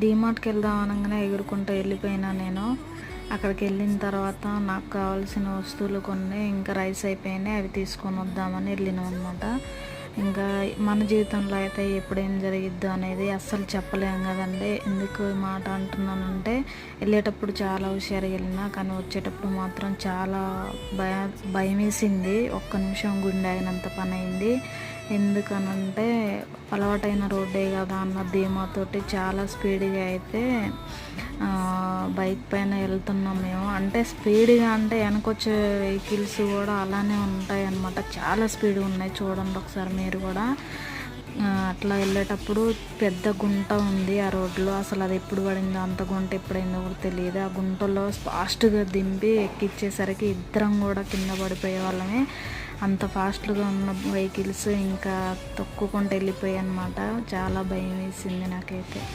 డీమార్ట్కి వెళ్దాం అనగానే ఎగురుకుంటూ వెళ్ళిపోయినా నేను. అక్కడికి వెళ్ళిన తర్వాత నాకు కావాల్సిన వస్తువులు కొన్ని ఇంకా రైస్ అయిపోయినాయి, అవి తీసుకొని వద్దామని వెళ్ళినాం అనమాట. ఇంకా మన జీవితంలో అయితే ఎప్పుడేం జరిగిద్దో అనేది అస్సలు చెప్పలేం కదండి. ఎందుకు ఈ మాట అంటున్నానంటే, వెళ్ళేటప్పుడు చాలా హుషారుగా వెళ్ళినా, కానీ వచ్చేటప్పుడు మాత్రం చాలా భయం వేసింది. ఒక్క నిమిషం గుండె ఆగినంత పని అయింది. ఎందుకనంటే అలవాటైన రోడ్డే కదా అన్న ధీమాతోటి చాలా స్పీడ్గా అయితే బైక్ పైన వెళ్తున్నాం మేము. అంటే స్పీడ్గా అంటే వెనకొచ్చే వెహికల్స్ కూడా అలానే ఉంటాయి అన్నమాట, చాలా స్పీడ్గా ఉన్నాయి. చూడండి ఒకసారి మీరు కూడా. అట్లా వెళ్ళేటప్పుడు పెద్ద గుంట ఉంది ఆ రోడ్లో. అసలు అది ఎప్పుడు పడిందో, అంత గుంట ఎప్పుడైందో కూడా తెలియదు. ఆ గుంటలో ఫాస్ట్గా దింపి ఎక్కించేసరికి ఇద్దరం కూడా కింద పడిపోయే వాళ్ళమే. అంత ఫాస్ట్గా ఉన్న వెహికల్స్ ఇంకా తొక్కుకుంటూ వెళ్ళిపోయాయి అన్నమాట. చాలా భయం వేసింది నాకైతే.